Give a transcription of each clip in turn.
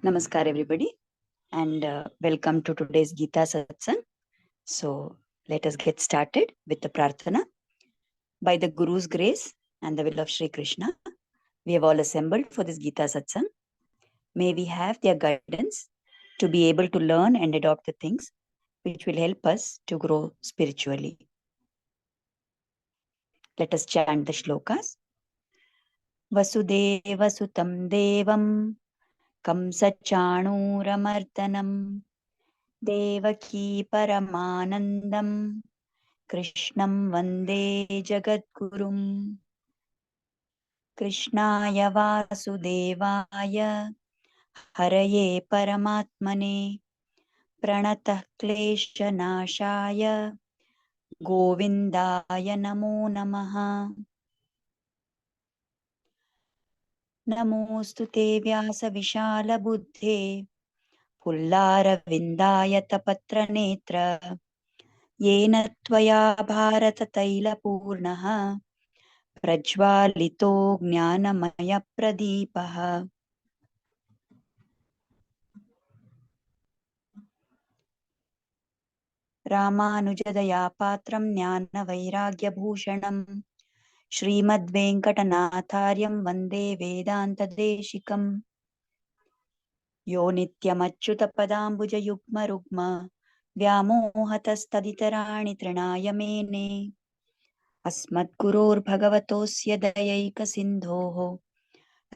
Namaskar, everybody, and welcome to today's Geeta Satsang. So, let us get started with the Prarthana. By the Guru's grace and the will of Sri Krishna, we have all assembled for this Geeta Satsang. May we have their guidance to be able to learn and adopt the things which will help us to grow spiritually. Let us chant the shlokas. Vasudeva Sutam Devam Kamsachanuramardanam Devaki Paramanandam Krishnam Vande Jagadgurum Krishnaya Vasudevaya Haraye Paramatmane Pranatah Klesha Nashaya Govindaya Namo Namaha Namostu Te Vyasa Vishala Buddhe Pullara Vindayata Patra Netra Yena Tvaya Bharata Taila Purnaha Prajvalito Jnanamaya Pradipaha Ramanujadaya Patram Jnana Vairagya Bhushanam Srimad Venkatanathaaryam Vande Vedanta Deshikam Yo Nityamachyuta Padambuja Yukma Rugma Vyamohatastaditarani Trinaya Mene Asmat Gurur Bhagavatosya Dayaika Sindhoho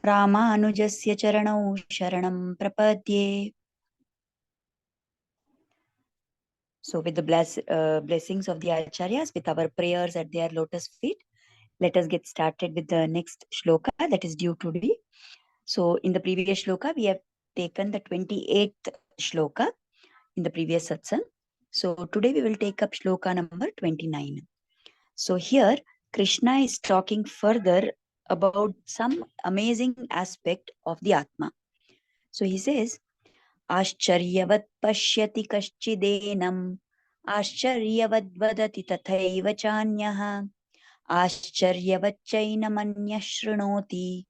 Ramanujasya Charanau Sharanam Prapadye. So with the blessings of the Acharyas, with our prayers at their lotus feet, let us get started with the next shloka that is due today. So in the previous shloka, we have taken the 28th shloka in the previous satsang. So today we will take up shloka number 29. So here Krishna is talking further about some amazing aspect of the Atma. So he says, Ascharyavat pashyati kaschidenam Ascharyavat vadati tathaiva chanyah Ascharyavat chainamanya shrunoti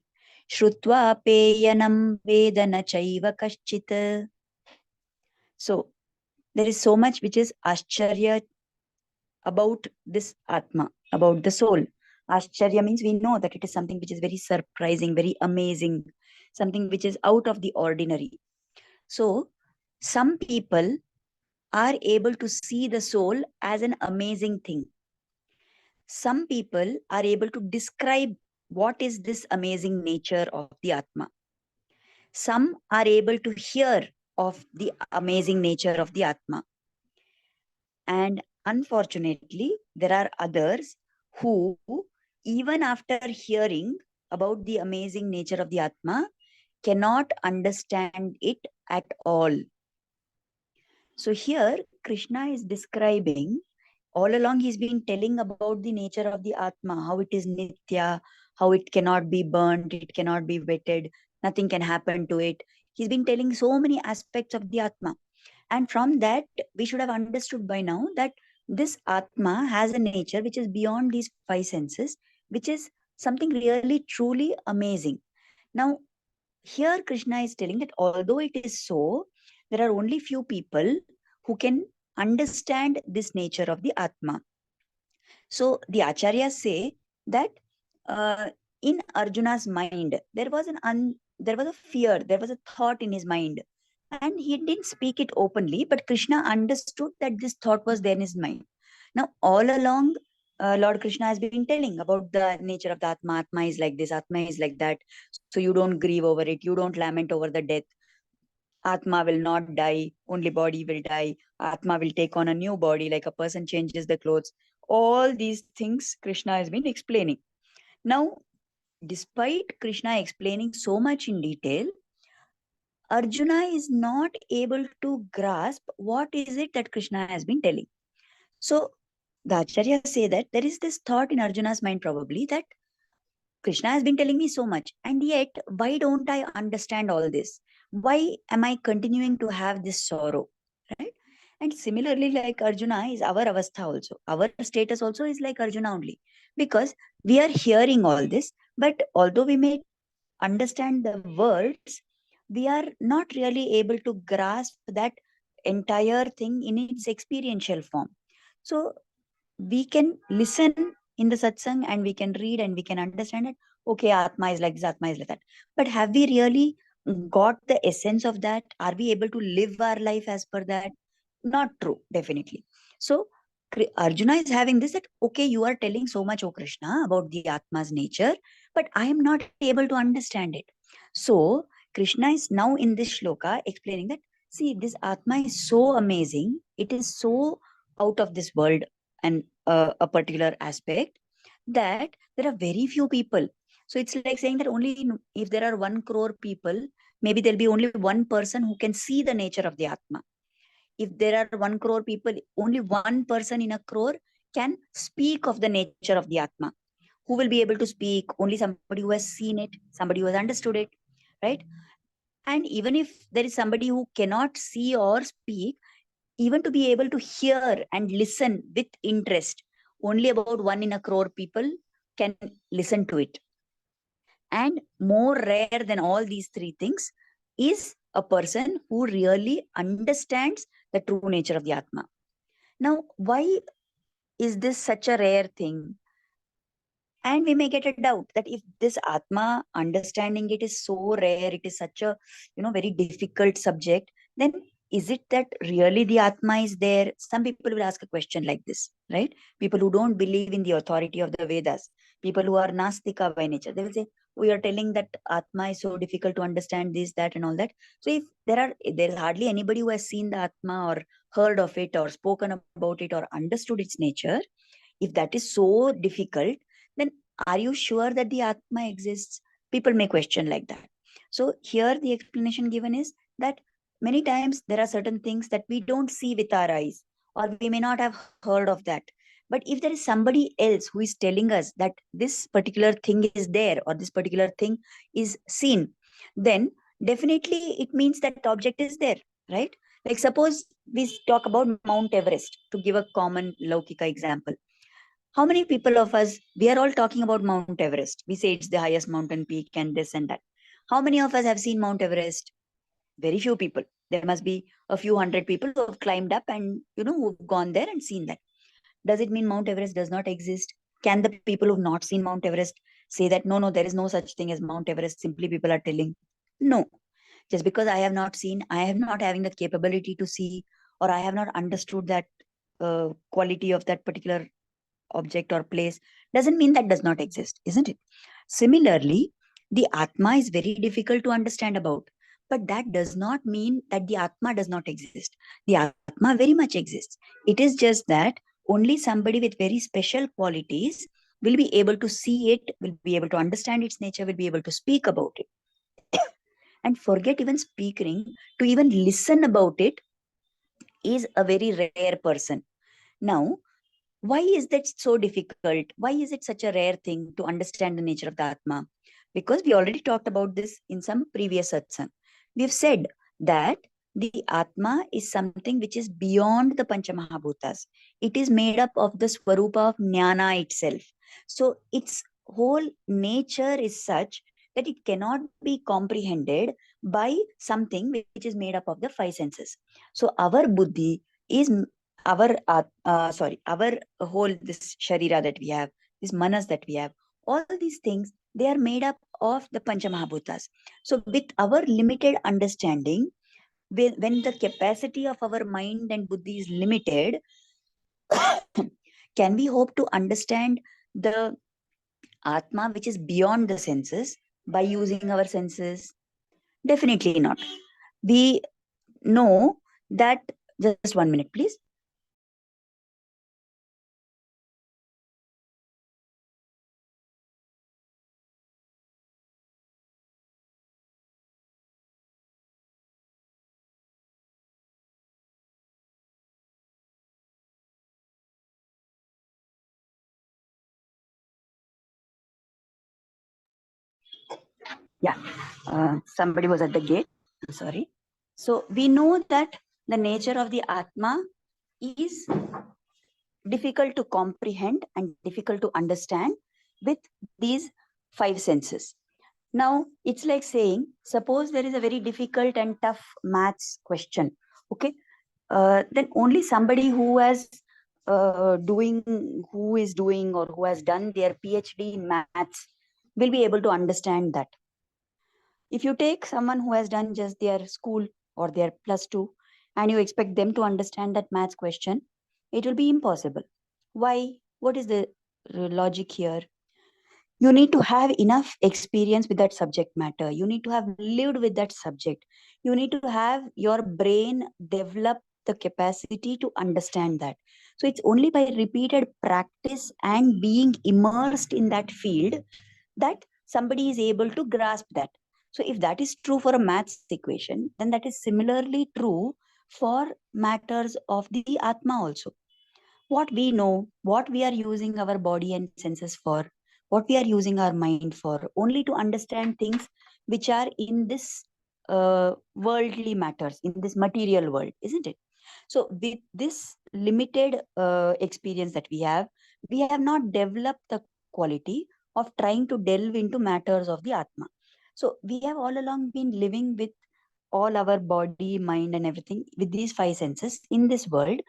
Shrutva peyanam vedana chaiva kaschit. So there is so much which is Ascharya about this Atma, about the soul. Ascharya means we know that it is something which is very surprising, very amazing, something which is out of the ordinary. So some people are able to see the soul as an amazing thing. Some people are able to describe what is this amazing nature of the Atma. Some are able to hear of the amazing nature of the Atma. And unfortunately, there are others who, even after hearing about the amazing nature of the Atma, cannot understand it at all. So here, Krishna is describing, all along he's been telling about the nature of the Atma, how it is Nitya, how it cannot be burnt, it cannot be wetted, nothing can happen to it. He's been telling so many aspects of the Atma. And from that, we should have understood by now that this Atma has a nature which is beyond these five senses, which is something really, truly amazing. Now, here Krishna is telling that although it is so, there are only few people who can understand this nature of the Atma. So the Acharyas say that in Arjuna's mind, there was a fear, there was a thought in his mind. And he didn't speak it openly, but Krishna understood that this thought was there in his mind. Now, all along, Lord Krishna has been telling about the nature of the Atma. Atma is like this, Atma is like that. So you don't grieve over it, you don't lament over the death. Atma will not die, only body will die. Atma will take on a new body, like a person changes the clothes. All these things Krishna has been explaining. Now, despite Krishna explaining so much in detail, Arjuna is not able to grasp what is it that Krishna has been telling. So the Acharyas say that there is this thought in Arjuna's mind probably that Krishna has been telling me so much, and yet why don't I understand all this? Why am I continuing to have this sorrow? Right? And similarly, like Arjuna is our avastha also. Our status also is like Arjuna only. Because we are hearing all this, but although we may understand the words, we are not really able to grasp that entire thing in its experiential form. So we can listen in the satsang and we can read and we can understand it. Okay, Atma is like this, Atma is like that. But have we really got the essence of that? Are we able to live our life as per that? Not true, definitely. So Arjuna is having this that, okay, you are telling so much, O Krishna, about the Atma's nature, but I am not able to understand it. So Krishna is now in this shloka explaining that, see, this Atma is so amazing, it is so out of this world and a particular aspect that there are very few people. So it's like saying that only if there are 1 crore people, maybe there'll be only one person who can see the nature of the Atma. If there are 1 crore people, only one person in a crore can speak of the nature of the Atma. Who will be able to speak? Only somebody who has seen it, somebody who has understood it, right? And even if there is somebody who cannot see or speak, even to be able to hear and listen with interest, only about 1 in a crore people can listen to it. And more rare than all these 3 things is a person who really understands the true nature of the Atma. Now, why is this such a rare thing? And we may get a doubt that if this Atma, understanding it is so rare, it is such a very difficult subject, then is it that really the Atma is there? Some people will ask a question like this, right? People who don't believe in the authority of the Vedas, people who are Nastika by nature, they will say, we are telling that Atma is so difficult to understand, this, that, and all that. So if there is hardly anybody who has seen the Atma or heard of it or spoken about it or understood its nature, if that is so difficult, then are you sure that the Atma exists? People may question like that. So here the explanation given is that many times there are certain things that we don't see with our eyes, or we may not have heard of that. But if there is somebody else who is telling us that this particular thing is there or this particular thing is seen, then definitely it means that the object is there, right? Like suppose we talk about Mount Everest to give a common Laukika example. How many people of us, we are all talking about Mount Everest. We say it's the highest mountain peak and this and that. How many of us have seen Mount Everest? Very few people. There must be a few hundred people who have climbed up and, who've gone there and seen that. Does it mean Mount Everest does not exist? Can the people who've not seen Mount Everest say that, no, no, there is no such thing as Mount Everest? Simply people are telling. No. Just because I have not seen, I am not having the capability to see, or I have not understood that quality of that particular object or place, doesn't mean that does not exist, isn't it? Similarly, the Atma is very difficult to understand about, but that does not mean that the Atma does not exist. The Atma very much exists. It is just that only somebody with very special qualities will be able to see it, will be able to understand its nature, will be able to speak about it. And forget even speaking, to even listen about it is a very rare person. Now, why is that so difficult? Why is it such a rare thing to understand the nature of the Atma? Because we already talked about this in some previous satsang. We have said that the Atma is something which is beyond the Panchamahabhutas. It is made up of the Swarupa of Jnana itself. So its whole nature is such that it cannot be comprehended by something which is made up of the 5 senses. So our buddhi is our whole this sharira that we have, this manas that we have, all these things, they are made up of the Panchamahabhutas. So with our limited understanding, when the capacity of our mind and buddhi is limited, can we hope to understand the Atma which is beyond the senses by using our senses? Definitely not. We know that, just 1 minute, please. Yeah, somebody was at the gate. I'm sorry. So we know that the nature of the Atma is difficult to comprehend and difficult to understand with these 5 senses. Now, it's like saying, suppose there is a very difficult and tough maths question. Okay. Then only somebody who is doing or who has done their PhD in maths will be able to understand that. If you take someone who has done just their school or their plus two and you expect them to understand that maths question, it will be impossible. Why? What is the logic here? You need to have enough experience with that subject matter. You need to have lived with that subject. You need to have your brain develop the capacity to understand that. So it's only by repeated practice and being immersed in that field that somebody is able to grasp that. So if that is true for a maths equation, then that is similarly true for matters of the Atma also. What we know, what we are using our body and senses for, what we are using our mind for, only to understand things which are in this worldly matters, in this material world, isn't it? So, with this limited experience that we have not developed the quality of trying to delve into matters of the Atma. So, we have all along been living with all our body, mind, and everything with these five senses in this world,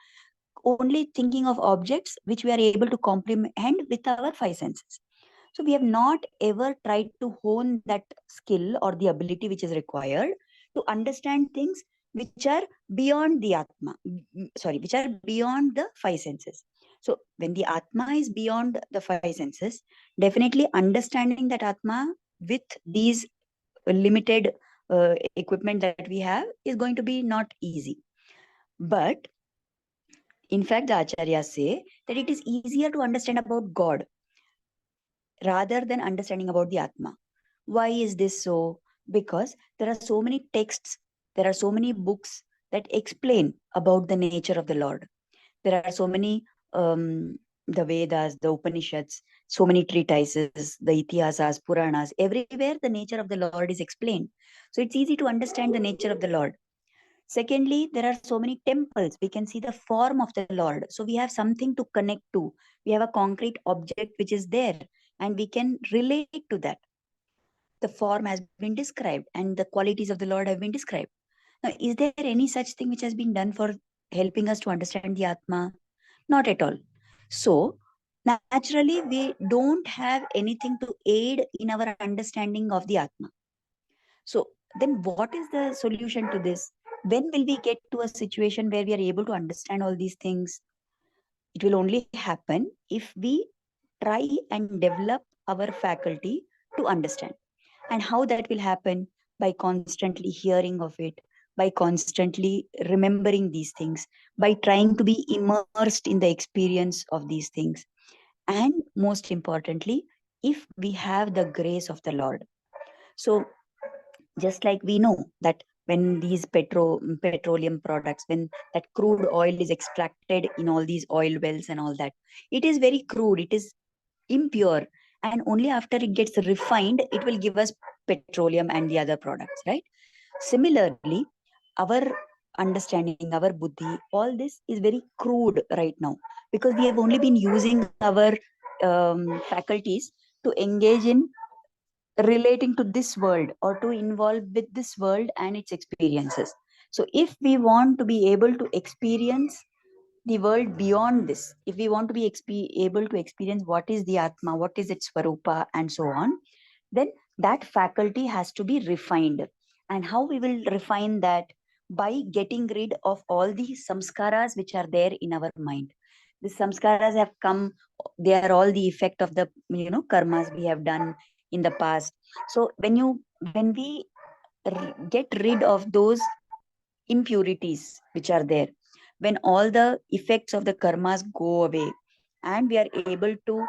only thinking of objects which we are able to comprehend with our five senses. So we have not ever tried to hone that skill or the ability which is required to understand things which are beyond the Atma, which are beyond the five senses. So when the Atma is beyond the five senses, definitely understanding that Atma with these limited equipment that we have is going to be not easy. But in fact, the acharyas say that it is easier to understand about God rather than understanding about the Atma. Why is this so? Because there are so many texts, there are so many books that explain about the nature of the Lord. There are so many, the Vedas, the Upanishads, so many treatises, the Itihasas, Puranas, everywhere the nature of the Lord is explained. So it's easy to understand the nature of the Lord. Secondly, there are so many temples. We can see the form of the Lord. So we have something to connect to. We have a concrete object which is there, and we can relate to that. The form has been described, and the qualities of the Lord have been described. Now, is there any such thing which has been done for helping us to understand the Atma? Not at all. So, naturally, we don't have anything to aid in our understanding of the Atma. So then what is the solution to this? When will we get to a situation where we are able to understand all these things? It will only happen if we try and develop our faculty to understand. And how that will happen? By constantly hearing of it, by constantly remembering these things, by trying to be immersed in the experience of these things. And most importantly, if we have the grace of the Lord. So just like we know that when these petroleum products, when that crude oil is extracted in all these oil wells and all that, it is very crude, it is impure, and only after it gets refined it will give us petroleum and the other products, right? Similarly, our understanding, our buddhi, all this is very crude right now, because we have only been using our faculties to engage in relating to this world or to involve with this world and its experiences. So if we want to be able to experience the world beyond this, if we want to be able to experience what is the Atma, what is its Swarupa, and so on, then that faculty has to be refined. And how we will refine that? By getting rid of all the samskaras which are there in our mind. The samskaras have come, they are all the effect of the karmas we have done in the past. So when we get rid of those impurities which are there, when all the effects of the karmas go away and we are able to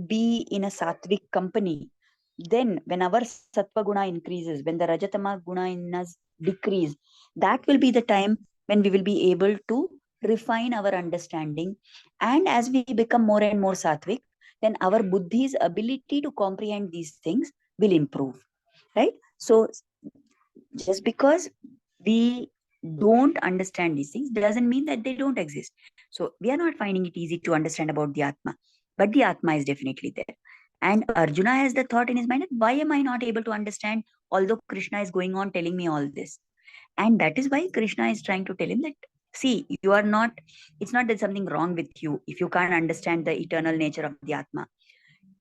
be in a sattvic company, then when our sattva guna increases, when the rajatama guna in us decrease, that will be the time when we will be able to refine our understanding. And as we become more and more sattvic, then our buddhi's ability to comprehend these things will improve, right? So just because we don't understand these things doesn't mean that they don't exist. So we are not finding it easy to understand about the Atma, but the Atma is definitely there. And Arjuna has the thought in his mind, why am I not able to understand, although Krishna is going on telling me all this? And that is why Krishna is trying to tell him that, see, you are not, it's not that something wrong with you if you can't understand the eternal nature of the Atma.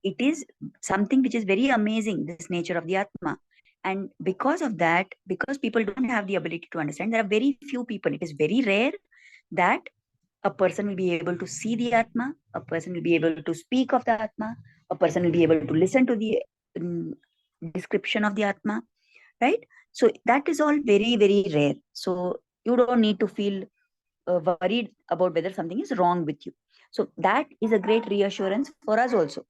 It is something which is very amazing, this nature of the Atma. And because of that, because people don't have the ability to understand, there are very few people, it is very rare that a person will be able to see the Atma, a person will be able to speak of the Atma, a person will be able to listen to the um, description of the Atma, right? So that is all very, very rare. So you don't need to feel worried about whether something is wrong with you. So that is a great reassurance for us also.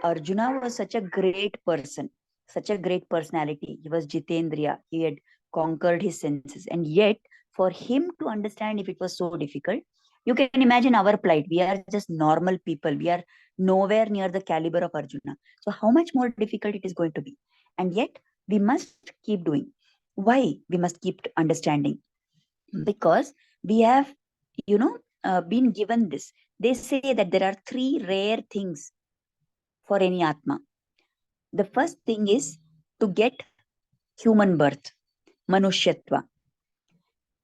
Arjuna was such a great person, such a great personality. He was Jitendriya. He had conquered his senses. And yet, for him to understand if it was so difficult, you can imagine our plight. We are just normal people. We are nowhere near the caliber of Arjuna. So, how much more difficult it is going to be? And yet, we must keep doing. Why we must keep understanding? Because we have, been given this. They say that there are three rare things for any Atma. The first thing is to get human birth, Manushyatva.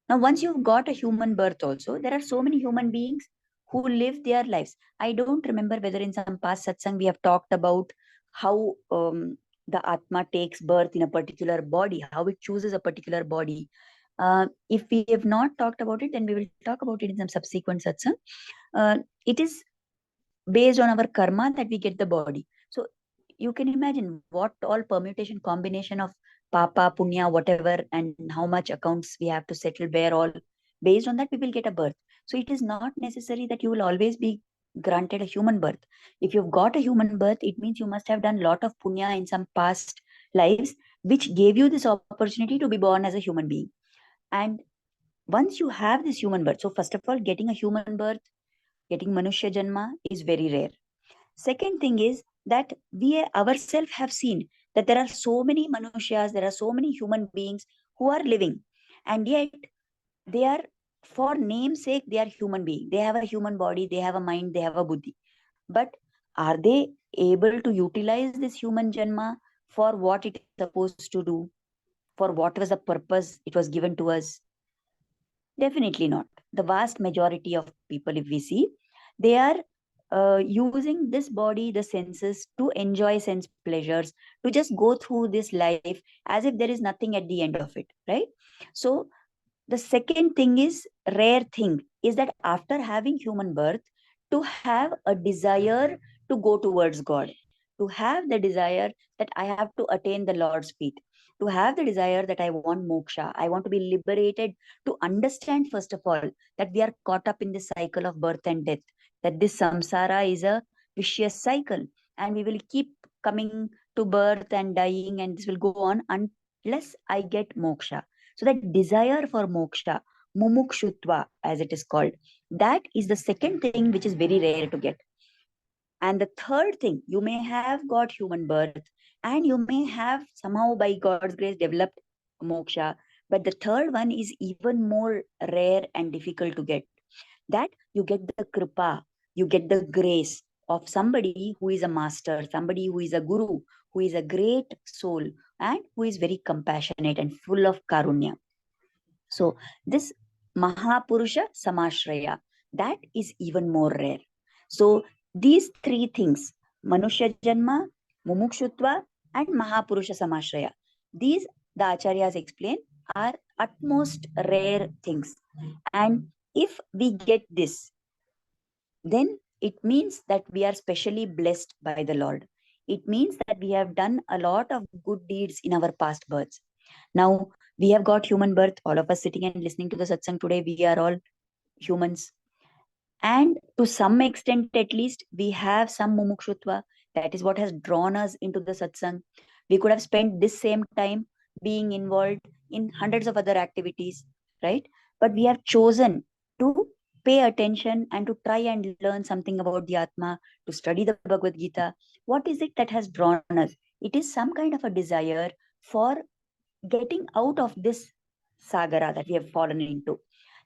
Now, once you've got a human birth, also, there are so many human beings who live their lives. I don't remember whether in some past satsang we have talked about how the Atma takes birth in a particular body, how it chooses a particular body. If we have not talked about it, then we will talk about it in some subsequent satsang. It is based on our karma that we get the body. So you can imagine what all permutation combination of papa, punya, whatever, and how much accounts we have to settle, where all based on that we will get a birth. So it is not necessary that you will always be granted a human birth. If you've got a human birth, it means you must have done a lot of punya in some past lives, which gave you this opportunity to be born as a human being. And once you have this human birth, so first of all, getting a human birth, getting Manushya Janma is very rare. Second thing is that we ourselves have seen that there are so many Manushyas, there are so many human beings who are living, and yet they are, for name's sake, they are human beings. They have a human body, they have a mind, they have a buddhi. But are they able to utilize this human Janma for what it is supposed to do? For what was the purpose it was given to us? Definitely not. The vast majority of people, if we see, they are using this body, the senses, to enjoy sense pleasures, to just go through this life as if there is nothing at the end of it, right? So the second thing is, rare thing is that after having human birth, to have a desire to go towards God, to have the desire that I have to attain the Lord's feet, to have the desire that I want moksha, I want to be liberated, to understand first of all that we are caught up in the cycle of birth and death, that this samsara is a vicious cycle, and we will keep coming to birth and dying, and this will go on unless I get moksha. So that desire for moksha, mumukshutva as it is called, that is the second thing which is very rare to get. And the third thing, you may have got human birth and you may have somehow by God's grace developed moksha. But the third one is even more rare and difficult to get. That you get the kripa, you get the grace of somebody who is a master, somebody who is a guru, who is a great soul, and who is very compassionate and full of karunya. So this Mahapurusha Samashraya, that is even more rare. So these three things, Manushya Janma, Mumukshutva, and Mahapurusha Samashraya, these the Acharyas explain are utmost rare things. And if we get this, then it means that we are specially blessed by the Lord. It means that we have done a lot of good deeds in our past births. Now, we have got human birth, all of us sitting and listening to the satsang today, we are all humans. And to some extent, at least, we have some mumukshutva. That is what has drawn us into the satsang. We could have spent this same time being involved in hundreds of other activities, right? But we have chosen to pay attention and to try and learn something about the Atma, to study the Bhagavad Gita. What is it that has drawn us? It is some kind of a desire for getting out of this sagara that we have fallen into.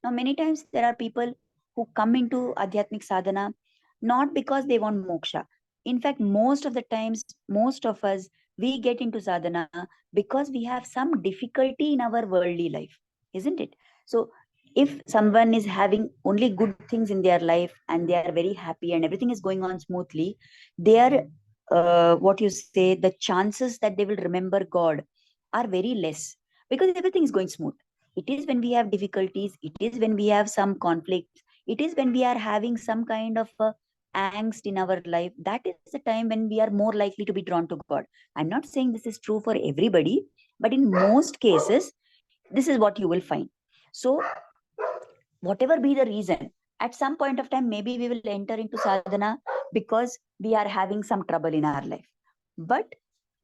Now, many times there are people who come into Adhyatmic sadhana not because they want moksha. In fact, most of the times, most of us, we get into sadhana because we have some difficulty in our worldly life, isn't it? So if someone is having only good things in their life and they are very happy and everything is going on smoothly, they are what you say, the chances that they will remember God are very less, because everything is going smooth. It is when we have difficulties, it is when we have some conflicts, it is when we are having some kind of angst in our life, that is the time when we are more likely to be drawn to God. I'm not saying this is true for everybody, but in most cases, this is what you will find. So, whatever be the reason, at some point of time, maybe we will enter into sadhana because we are having some trouble in our life. But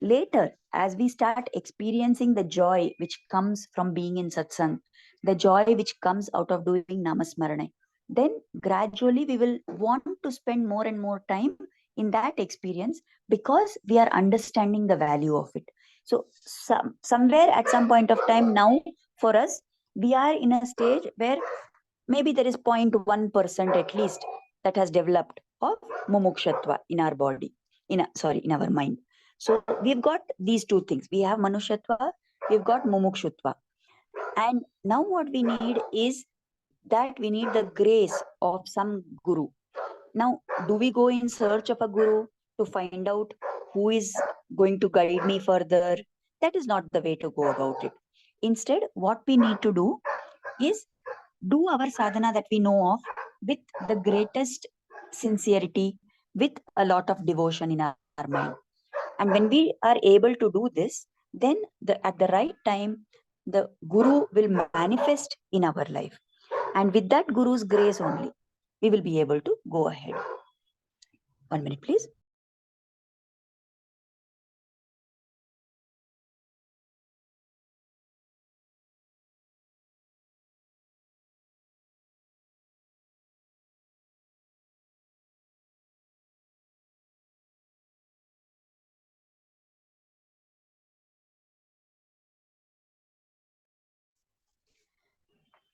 later, as we start experiencing the joy which comes from being in satsang, the joy which comes out of doing namasmarana, then gradually we will want to spend more and more time in that experience, because we are understanding the value of it. So somewhere at some point of time now, for us, we are in a stage where maybe there is 0.1% at least that has developed of mumukshatva in our body, in our mind. So we've got these two things. We have manushatva, we've got mumukshutva. And now what we need is that we need the grace of some guru. Now, do we go in search of a guru to find out who is going to guide me further? That is not the way to go about it. Instead, what we need to do is do our sadhana that we know of with the greatest sincerity, with a lot of devotion in our mind. And when we are able to do this, then at the right time, the Guru will manifest in our life. And with that Guru's grace only, we will be able to go ahead. 1 minute, please.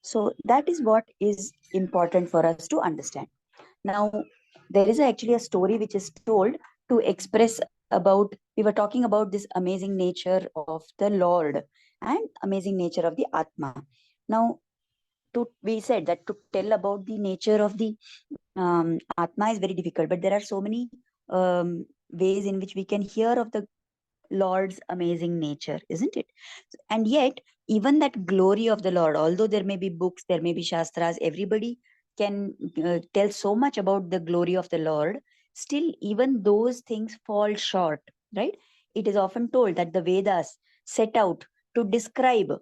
So that is what is important for us to understand. Now, there is actually a story which is told to express about, we were talking about this amazing nature of the Lord and amazing nature of the Atma. Now, we said that to tell about the nature of the Atma is very difficult, but there are so many ways in which we can hear of the Lord's amazing nature, isn't it? And yet, even that glory of the Lord, although there may be books, there may be shastras, everybody can tell so much about the glory of the Lord, still, even those things fall short, right? It is often told that the Vedas set out to describe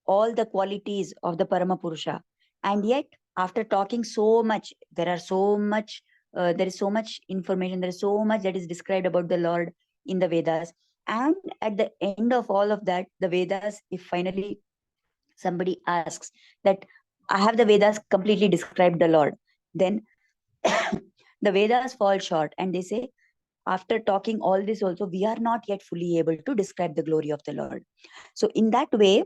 all the qualities of the Paramapurusha. And yet, after talking so much, there is so much information, there is so much that is described about the Lord in the Vedas. And at the end of all of that, the Vedas, if finally somebody asks that, I have the Vedas completely described the Lord, then the Vedas fall short and they say, after talking all this also, we are not yet fully able to describe the glory of the Lord. So in that way,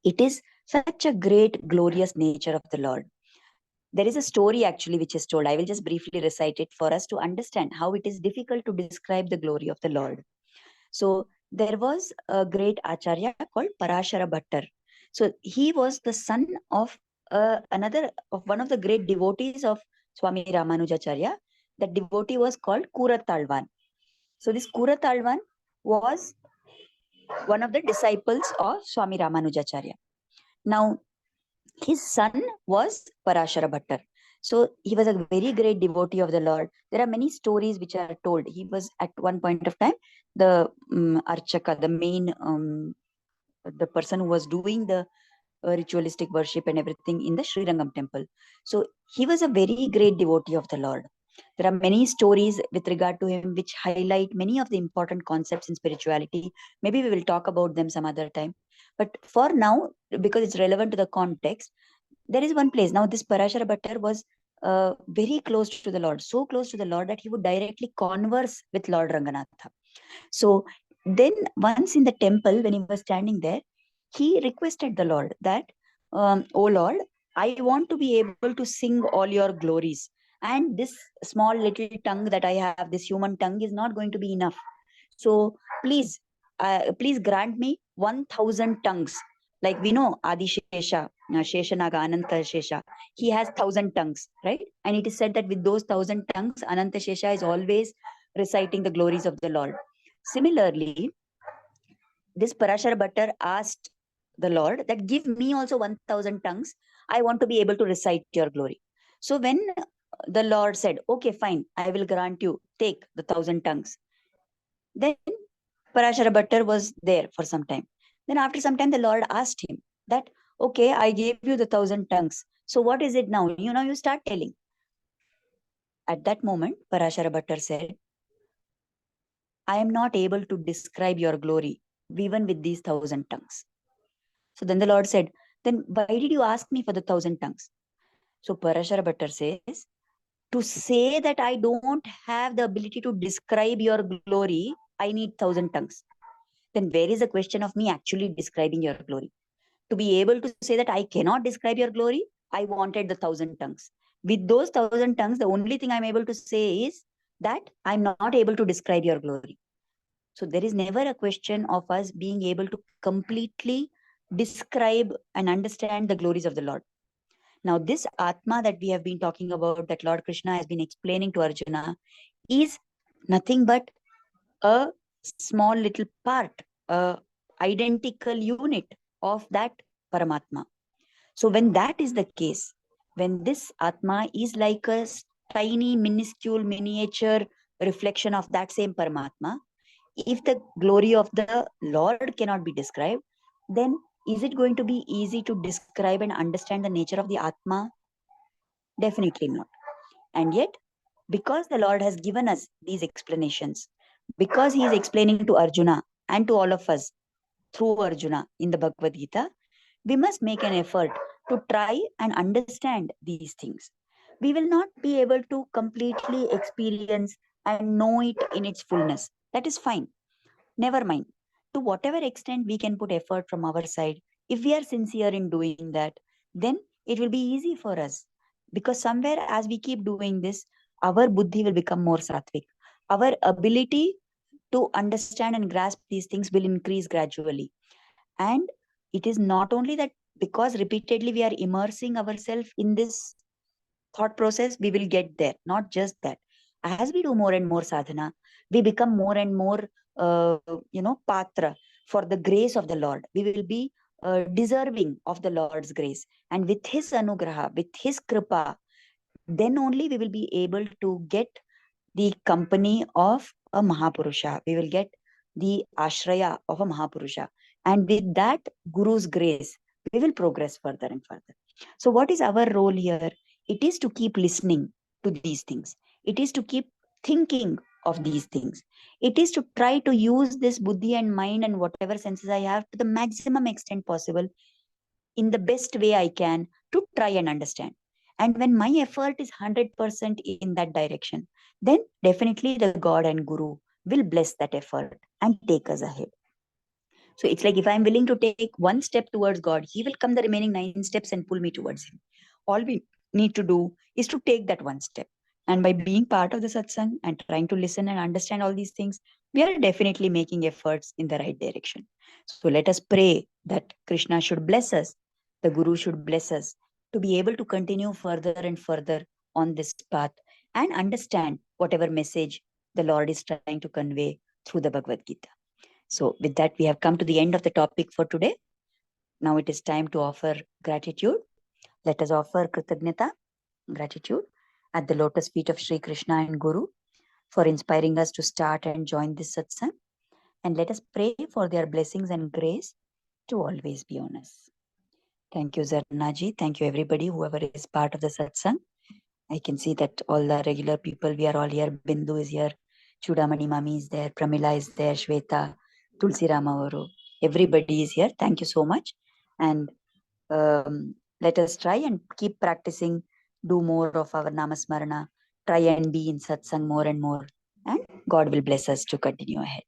it is such a great, glorious nature of the Lord. There is a story actually which is told. I will just briefly recite it for us to understand how it is difficult to describe the glory of the Lord. So there was a great Acharya called Parashara Bhattar. So he was the son of one of the great devotees of Swami Ramanujacharya. That devotee was called Kuratalvan. So this Kuratalvan was one of the disciples of Swami Ramanujacharya. Now, his son was Parashara Bhattar. So he was a very great devotee of the Lord. There are many stories which are told. He was at one point of time the Archaka, the main, the person who was doing the ritualistic worship and everything in the Sri Rangam temple. So he was a very great devotee of the Lord. There are many stories with regard to him which highlight many of the important concepts in spirituality. Maybe we will talk about them some other time. But for now, because it's relevant to the context, there is one place. Now, this Parashara Bhattar was very close to the Lord, so close to the Lord that he would directly converse with Lord Ranganatha. So then, once in the temple, when he was standing there, he requested the Lord that, oh Lord, I want to be able to sing all your glories. And this small little tongue that I have, this human tongue, is not going to be enough. So please, please grant me 1,000 tongues. Like we know Adi Shesha, Sheshanaga, Ananta Shesha, he has 1,000 tongues, right? And it is said that with those 1,000 tongues, Ananta Shesha is always reciting the glories of the Lord. Similarly, this Parashara Bhattar asked the Lord that give me also 1,000 tongues. I want to be able to recite your glory. So when the Lord said, okay, fine, I will grant you, take the 1,000 tongues. Then Parashara Bhattar was there for some time. Then after some time, the Lord asked him that, okay, I gave you the 1,000 tongues. So what is it now? You start telling. At that moment, Parashara Bhattar said, I am not able to describe your glory even with these 1,000 tongues. So then the Lord said, then why did you ask me for the 1,000 tongues? So Parashara Bhattar says, to say that I don't have the ability to describe your glory, I need 1,000 tongues. Then where is the question of me actually describing your glory? To be able to say that I cannot describe your glory, I wanted the 1,000 tongues. With those 1,000 tongues, the only thing I'm able to say is that I'm not able to describe your glory. So there is never a question of us being able to completely describe and understand the glories of the Lord. Now, this Atma that we have been talking about, that Lord Krishna has been explaining to Arjuna, is nothing but a small little part, a identical unit of that Paramatma. So when that is the case, when this Atma is like a tiny, minuscule, miniature reflection of that same Paramatma, if the glory of the Lord cannot be described, then is it going to be easy to describe and understand the nature of the Atma? Definitely not. And yet, because the Lord has given us these explanations, because He is explaining to Arjuna and to all of us through Arjuna in the Bhagavad Gita, we must make an effort to try and understand these things. We will not be able to completely experience and know it in its fullness. That is fine. Never mind. To whatever extent we can put effort from our side, if we are sincere in doing that, then it will be easy for us. Because somewhere, as we keep doing this, our buddhi will become more sattvic. Our ability to understand and grasp these things will increase gradually. And it is not only that because repeatedly we are immersing ourselves in this thought process, we will get there. Not just that. As we do more and more sadhana, we become more and more, patra for the grace of the Lord. We will be deserving of the Lord's grace. And with His anugraha, with His kripa, then only we will be able to get the company of a Mahapurusha. We will get the ashraya of a Mahapurusha. And with that Guru's grace, we will progress further and further. So, what is our role here? It is to keep listening to these things. It is to keep thinking of these things. It is to try to use this buddhi and mind and whatever senses I have to the maximum extent possible in the best way I can to try and understand. And when my effort is 100% in that direction, then definitely the God and Guru will bless that effort and take us ahead. So it's like if I'm willing to take one step towards God, He will come the remaining 9 steps and pull me towards Him. All we need to do is to take that one step. And by being part of the satsang and trying to listen and understand all these things, we are definitely making efforts in the right direction. So let us pray that Krishna should bless us, the Guru should bless us to be able to continue further and further on this path and understand whatever message the Lord is trying to convey through the Bhagavad Gita. So, with that, we have come to the end of the topic for today. Now it is time to offer gratitude. Let us offer Kritagnyata, gratitude, at the lotus feet of Sri Krishna and Guru for inspiring us to start and join this satsang. And let us pray for their blessings and grace to always be on us. Thank you, Zarnaji. Thank you, everybody, whoever is part of the satsang. I can see that all the regular people, we are all here. Bindu is here. Chudamani Mami is there. Pramila is there. Shweta, Tulsi Ramavaru. Everybody is here. Thank you so much. And let us try and keep practicing, do more of our Namasmarana, try and be in satsang more and more. And God will bless us to continue ahead.